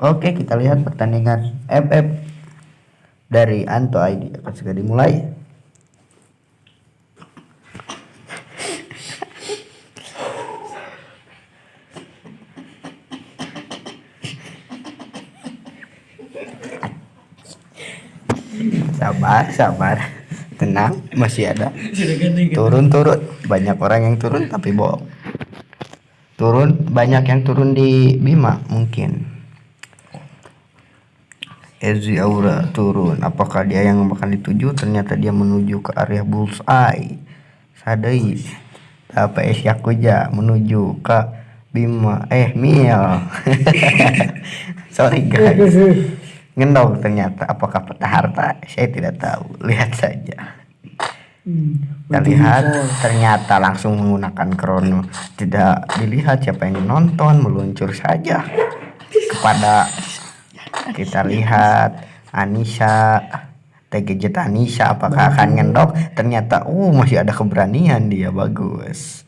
Oke, kita lihat pertandingan FF dari Anto ID akan segera dimulai. Sabar, tenang, masih ada. Turun, banyak orang yang turun tapi bohong. Banyak yang turun di Bima mungkin. Ezi Aura turun. Apakah dia yang bakal dituju? Ternyata dia menuju ke area bullseye. Sadai. PS Yakuza menuju ke Bima. Mil. Sorry guys. Ngendong ternyata. Apakah peta harta? Saya tidak tahu. Lihat saja. Kita lihat ternyata langsung menggunakan krono. Tidak dilihat siapa yang nonton, meluncur saja kepada. Kita lihat Anissa, TGJ Anissa apakah akan ngendok? Ternyata masih ada keberanian dia, bagus.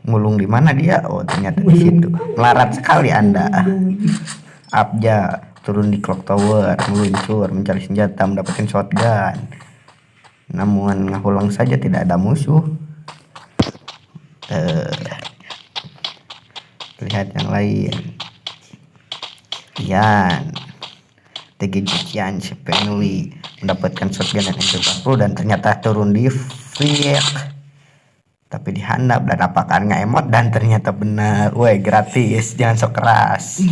Ngulung di mana dia? Ternyata di situ. Melarat sekali Anda. Abja turun di clock tower, meluncur mencari senjata, mendapatkan shotgun. Namun ngahulang saja, tidak ada musuh. Lihat yang lain. Yan TGJ Yan sepenuhi mendapatkan shotgun dan MP40 dan ternyata turun di Fiek, tapi dihandap dan apakah nggak emot dan ternyata benar. Gratis, jangan sok keras.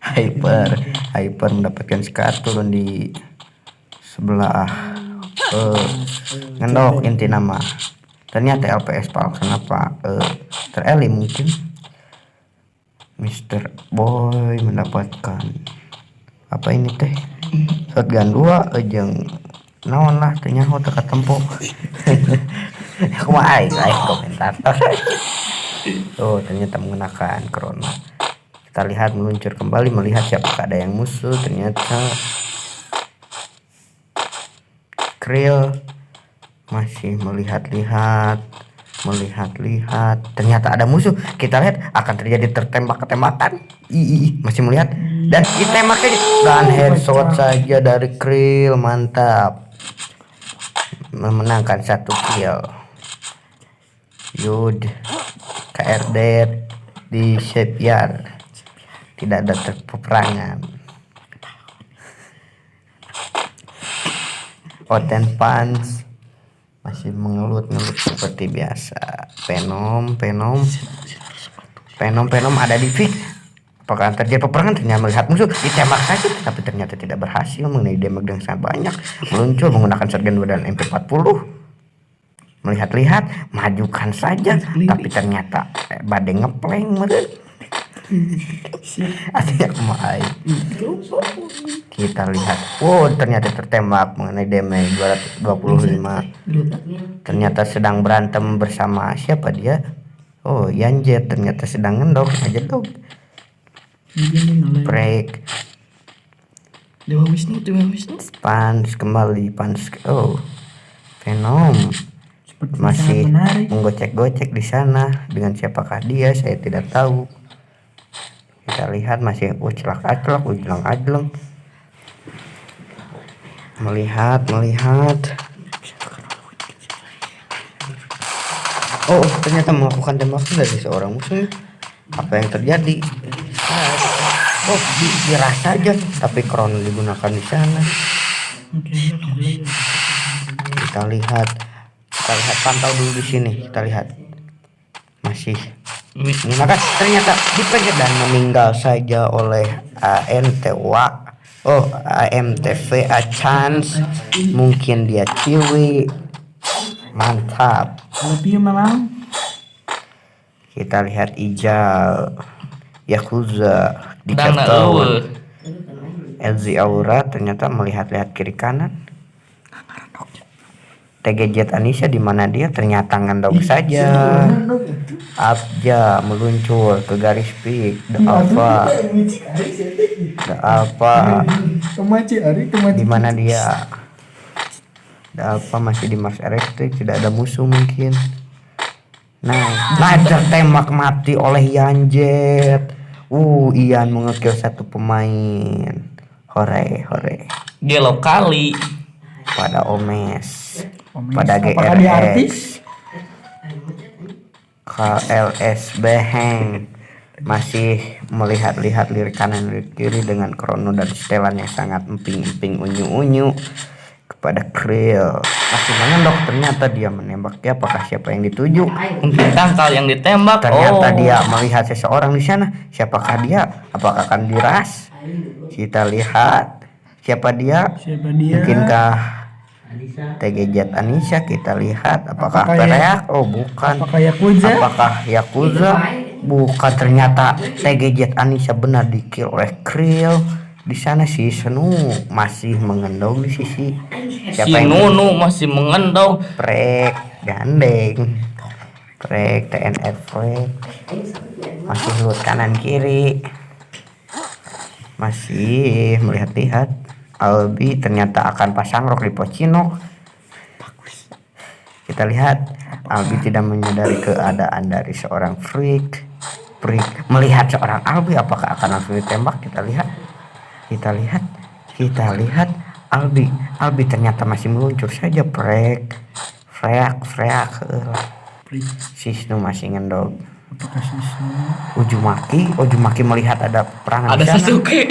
Hyper mendapatkan scar, turun di sebelah ngendok inti nama. Ternyata LPS palsu. Kenapa tereli mungkin. Mr. Boy mendapatkan apa ini teh? Shotgun 2 ejeng naon lah ternyata teka tempo. Aku mah aing komentator. Ternyata menggunakan krono. Kita lihat meluncur kembali melihat siapakah ada yang musuh. Ternyata Krill masih melihat-lihat. Ternyata ada musuh. Kita lihat akan terjadi ketembakan. Masih melihat dan ditembaknya dan headshot saja dari Krill. Mantap, memenangkan 1 kill. Yud KRD di shipyard, tidak ada peperangan. Oten Pans masih mengelut-ngelut seperti biasa. Venom ada di Vic. Apakah terjadi peperangan? Ternyata melihat musuh ditembak saja, tapi ternyata tidak berhasil mengenai damage yang sangat banyak. Meluncur menggunakan shotgun 2 dan MP40. Melihat-lihat, majukan saja, tapi ternyata badai ngeplank meren. Artinya kemai. Kita lihat, ternyata tertembak mengenai damage 225. Ternyata sedang berantem bersama siapa dia? Yanjet. Ternyata sedang ngendok aja dong. Break. Dewa Wisnu. Pans kembali. Venom masih menggocek-gocek di sana. Dengan siapakah dia? Saya tidak tahu. Kita lihat masih celak-celak, ujlang-ajlang. Melihat. Ternyata melakukan tembakan dari seorang musuh. Apa yang terjadi? Dirasa aja, tapi krono digunakan di sana. Kita lihat pantau dulu di sini. Kita lihat masih menggunakan, ternyata dipencet dan meninggal saja oleh AMTV chance. Mungkin dia ciwi. Mantap. Kita lihat Ijal Yakuza di Captain LZ Aura ternyata melihat-lihat kiri kanan. TGJ Anissa di mana dia? Ternyata ngendok saja. Abja meluncur ke garis peak. The Alpha. Di mana dia? The Alpha masih di Mars RXT, tidak ada musuh mungkin. Nah, tertembak mati oleh Yanjet. Ian mengekill satu pemain. Hore. Gelo kali. Pada Omes. Omes, Pada apakah dia artis? KLS Beheng masih melihat-lihat lirik kanan lirik kiri dengan krono dan setelan yang sangat emping-emping unyu-unyu kepada Krill. Masih mengendok, ternyata dia menembak. Ya, apakah siapa yang dituju? Mungkin tangkal yang ditembak. Ternyata dia melihat seseorang di sana. Siapakah dia? Apakah akan diras? Kita lihat siapa dia. Mungkinkah TGZ Anissa? Kita lihat apakah Pereak? Bukan. Apakah Yakuza? Bukan. Ternyata TGZ Anissa benar di kill oleh Krill. Di sana si Senu masih mengendong di sisi. Si Nunu masih mengendong. Prek gandeng. Prek TNF Prek masih lut kanan kiri. Masih melihat-lihat. Albi ternyata akan pasang rok di Pocinok. Kita lihat Albi tidak menyadari keadaan dari seorang Freak melihat seorang Albi. Apakah akan langsung ditembak? Kita lihat Albi ternyata masih meluncur saja. Freak Sisnu masih ngendog. Ujumaki melihat ada peperangan di sana. Sasuke.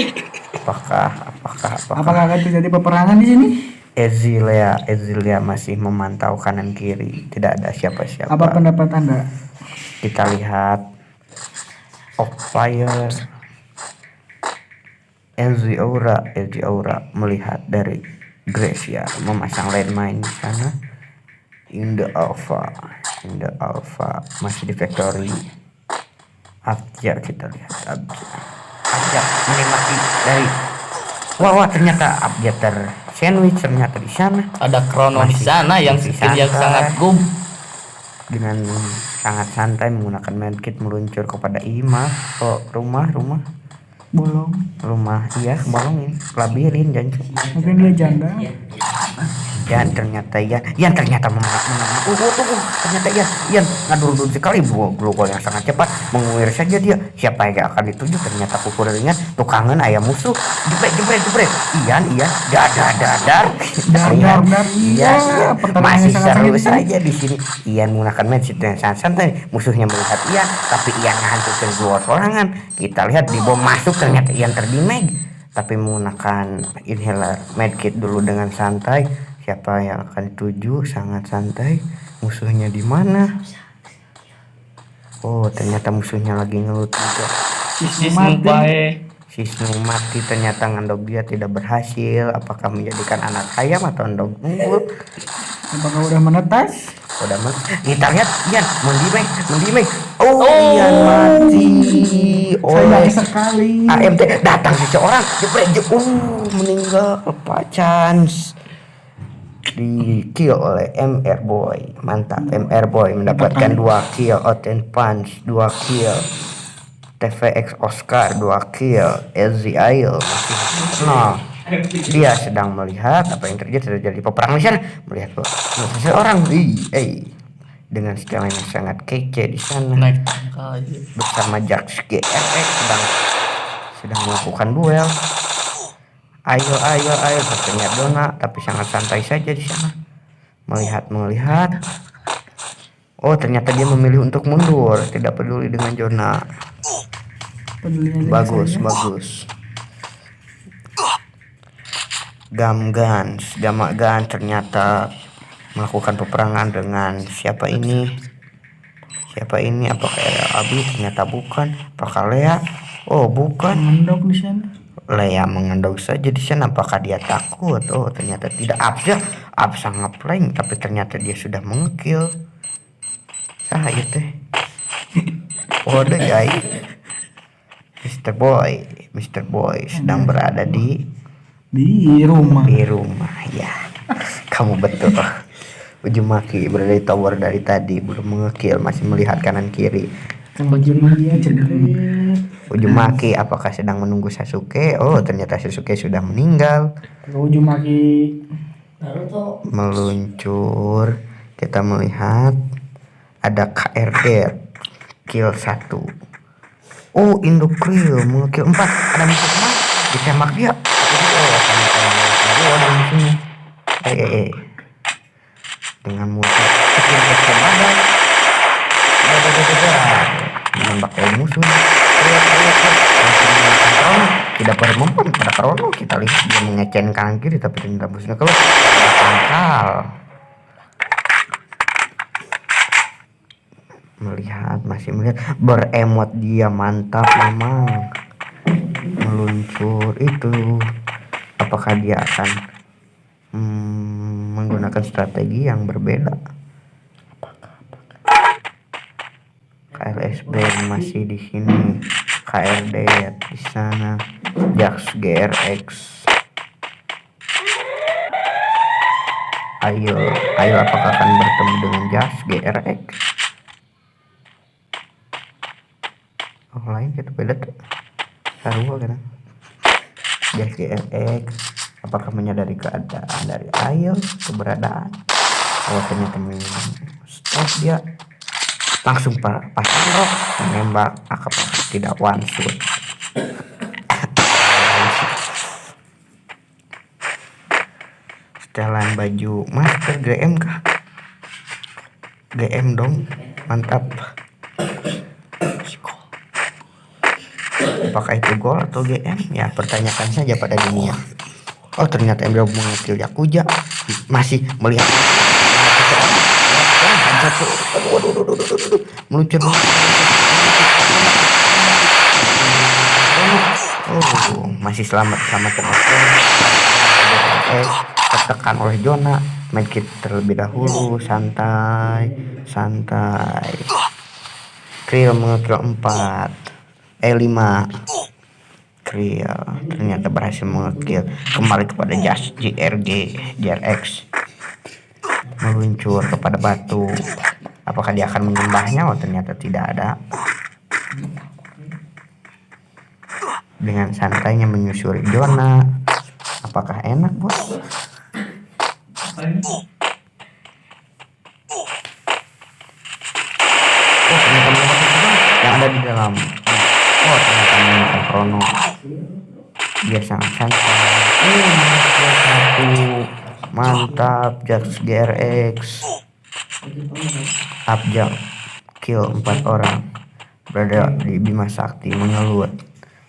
Apakah akan terjadi peperangan di sini? Ezilia masih memantau kanan kiri. Tidak ada siapa-siapa. Apa pendapat Anda? Kita lihat Fire. LG Aura melihat dari Gracia memasang landmine di sana. In the Alpha masih di factory. Abjad, kita lihat Abjad menikmati dari ternyata Abjad sandwich ternyata di sana. Ada Krono di sana yang sangat gum. Dengan sangat santai menggunakan medkit meluncur kepada Ima. Rumah bolong. Bolongin labirin jancu. Mungkin dia janda. Ternyata menang. Ternyata Ian ngadur sekali gol yang sangat cepat menguir saja dia. Siapa yang akan dituju? Ternyata pukul ringan tukangan ayam musuh. Jebret. Ian dadar. Iya. Masih seru saja di sini. Ian menggunakan medkit yang sangat santai. Musuhnya melihat Ian, tapi Ian menghancurkan dua serangan. Kita lihat di bom masuk, ternyata Ian terdimeg, tapi menggunakan inhaler medkit dulu dengan santai. Siapa yang akan dituju? Sangat santai. Musuhnya di mana? Ternyata musuhnya lagi ngelut juga. Sisnu mati. Ternyata ngendog dia tidak berhasil. Apakah menjadikan anak ayam atau endog unggul? Apakah udah menetas? Kita lihat Ian mendimeng. Ian mati. Sayang sekali. AMT datang seseorang. Meninggal. Apa chance? Di kill oleh MR Boy. Mantap, MR Boy mendapatkan 2 kill. Oten Punch 2 kill. TVX Oscar 2 kill. LZ Ail dia sedang melihat apa yang terjadi peperangan di sana. Melihat seseorang dengan setelan yang sangat kece di sana bersama Jax GRX sedang melakukan duel. Ayo ternyata Dona, tapi sangat santai saja di sana. Melihat. Ternyata dia memilih untuk mundur, tidak peduli dengan Jona. Bagus. Gamak Gan ternyata melakukan peperangan dengan siapa ini? Apakah Abi? Ternyata bukan. Apakah Lea? Bukan. Mengendok di sana. Lea mengendong saja di sana. Apakah dia takut? Ternyata tidak. Ab sangat plank, tapi ternyata dia sudah mengekill. Itu. Guys. Mr. Boy sedang berada di rumah. Ya. Kamu betul. Ujumaki berada di tower dari tadi, belum mengekill, masih melihat kanan kiri. Ujumaki apakah sedang menunggu Sasuke? Ternyata Sasuke sudah meninggal. Ujumaki meluncur. Kita melihat ada KRD kill 1. Oh, Indokrill mengukir 4. Ada musuh kemana? Ditembak dia. Oh, ternyata ada musuhnya. Dengan musuh skill ke badan. Menembak musuh. Tidak bermempan pada Krono. Kita lihat dia mengecen kanan kiri tapi ternyata musuhnya keluar. Tangkal. Masih melihat beremot dia, mantap memang. Meluncur itu. Apakah dia akan menggunakan strategi yang berbeda? KLSB masih di sini, KRD di sana, Jax GRX. Ayo apakah akan bertemu dengan Jax GRX? Oh, lain kita beda tuh. Sarua kan. Jax GRX apakah menyadari keadaan dari Ayo, keberadaan? Oh, ternyata stop dia. Langsung pasang rock menembak, apakah tidak one shot. Setelan baju master GM kah? GM dong, mantap. Apakah itu gol atau GM? Ya, pertanyakan saja pada dunia. Oh, ternyata Ember mengecil Yakuza. Masih melihat satu. Meluncur. Oh, masih selamat tertekan oleh Jona. Medkit terlebih dahulu, santai. Krill mengekill 4. 5. Krill ternyata berhasil mengekill kembali kepada Jax GRX. Meluncur kepada batu. Apakah dia akan menyembahnya? Oh, ternyata tidak ada. Dengan santainya menyusuri Jona. Apakah enak, bos? Oh, ternyata yang ada di dalam. Oh, ternyata menemukan Krono. Dia sangat santai. Satu. Mantap, Jax GRX. Abjak kill 4 orang. Berada di Bima Sakti mengelut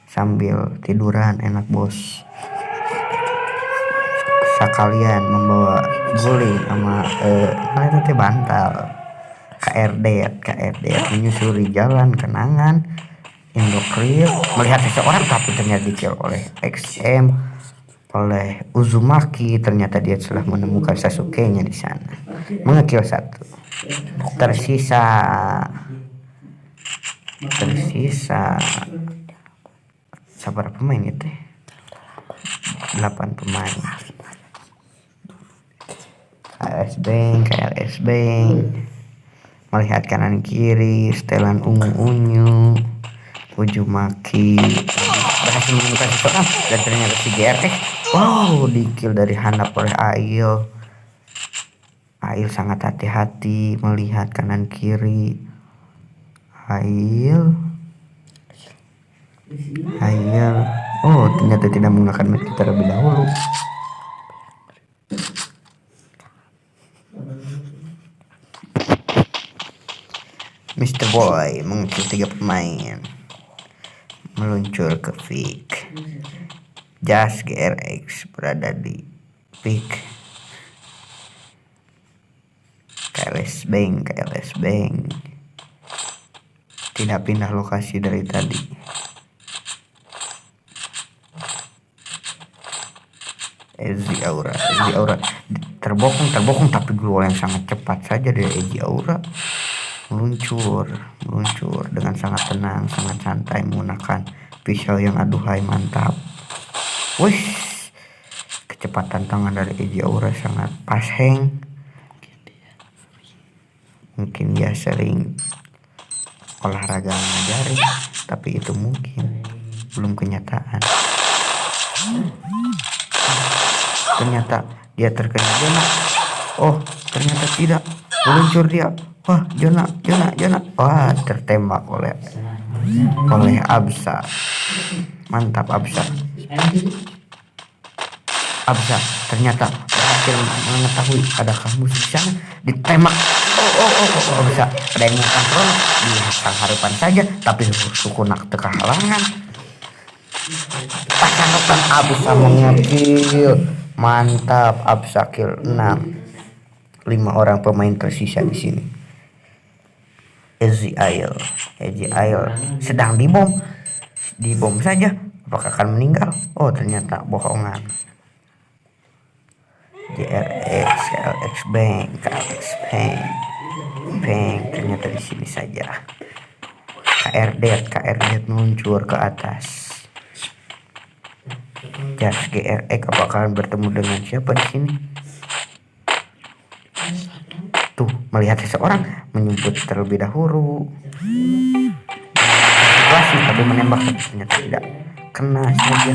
sambil tiduran, enak bos. Sekalian membawa guling sama nanti bantal. KRD menyusuri jalan kenangan. Indokrill melihat seseorang tapi ternyata dikill oleh XM, oleh Uzumaki. Ternyata dia telah menemukan Sasuke-nya di sana. Mengekill 1. Tersisa sabar pemain itu 8 pemain. KLS Bank melihat kanan kiri, setelan ungu Uzumaki berhasil menemukan seseorang dan ternyata si GRX. Wow, di-kill dari handap oleh Ail sangat hati-hati melihat kanan kiri. Ail. Oh, ternyata tidak menggunakan medkit terlebih dahulu. Mr. Boy mengekill 3 pemain. Meluncur ke Vic. Jax GRX berada di Vic. KLS Bank tidak pindah lokasi dari tadi. Eji Aura terbokong tapi gol yang sangat cepat saja dari Eji Aura. Meluncur dengan sangat tenang, sangat santai menggunakan pisau yang aduhai, mantap. Wih, kecepatan tangan dari Eji Aura sangat pas hang. Mungkin dia sering olahraga mengajari, tapi itu mungkin belum kenyataan. Ternyata dia terkena Jona. Oh, ternyata tidak. Meluncur dia. Wah, Jona. Wah, tertembak oleh oleh Absa. Mantap Absa. Absa ternyata berhasil mengetahui ada kamus di sana, ditembak. Absa ada yang mengkontrol, dihajar harapan saja, tapi sukunak teka halangan. Pasangan Absa mengekil. Mantap, Absa kill 6. 5 orang pemain tersisa di sini. Ezekiel sedang dibom saja. Apakah akan meninggal? Oh, ternyata bohongan. JRX, KLX Bank ternyata di sini saja. KRD meluncur ke atas. Jas GRX apakah akan bertemu dengan siapa di sini? Tuh, melihat seseorang menyebut terlebih dahulu. Situasi tapi menembak, ternyata tidak kena saja.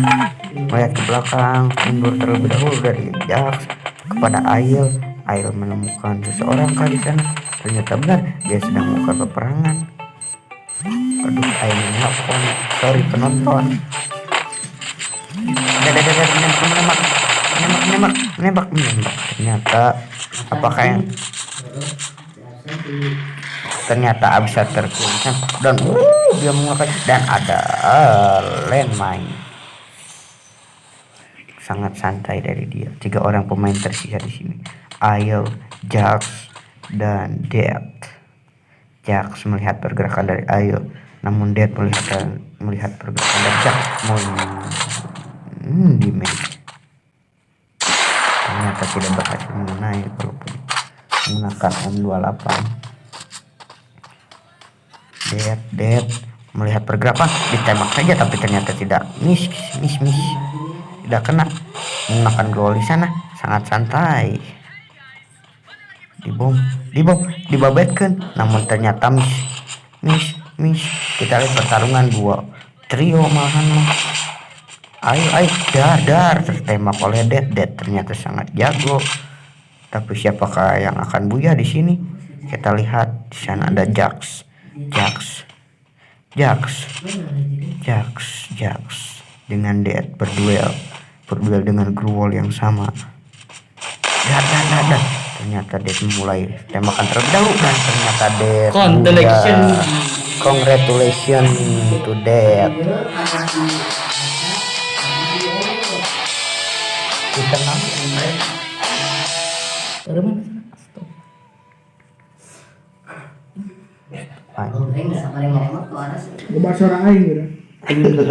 Melihat ke belakang, mundur terlebih dahulu dari Jax kepada Ail menemukan seseorang di sana. Ternyata benar dia sedang melakukan peperangan. Aduh, Ail menelpon, sorry penonton. Menembak. Ternyata apakah yang ternyata Absa tertuliskan dan dia menggunakan dan ada landmine. Sangat santai dari dia. 3 orang pemain tersisa di sini. Ail, Jax, dan Dead. Jax melihat pergerakan dari Ail, namun Dead melihat pergerakan dari Jax di match. Ternyata tidak berhasil mengenai walaupun menggunakan M28. Dead melihat pergerakan, ditembak saja tapi ternyata tidak miss, tidak kena. Menggunakan glow di sana sangat santai. Dibabetkan, namun ternyata miss. Kita lihat pertarungan 2 trio malahan. Ayo dar tertembak oleh Dead ternyata sangat jago. Tapi siapakah yang akan buyah di sini? Kita lihat di sana ada Jax dengan Dead berduel dengan Gruwol yang sama. Dan ternyata Dead memulai tembakan terlebih dahulu dan ternyata Dead congratulations to Dead. Kita Gue bahas orang aing gitu.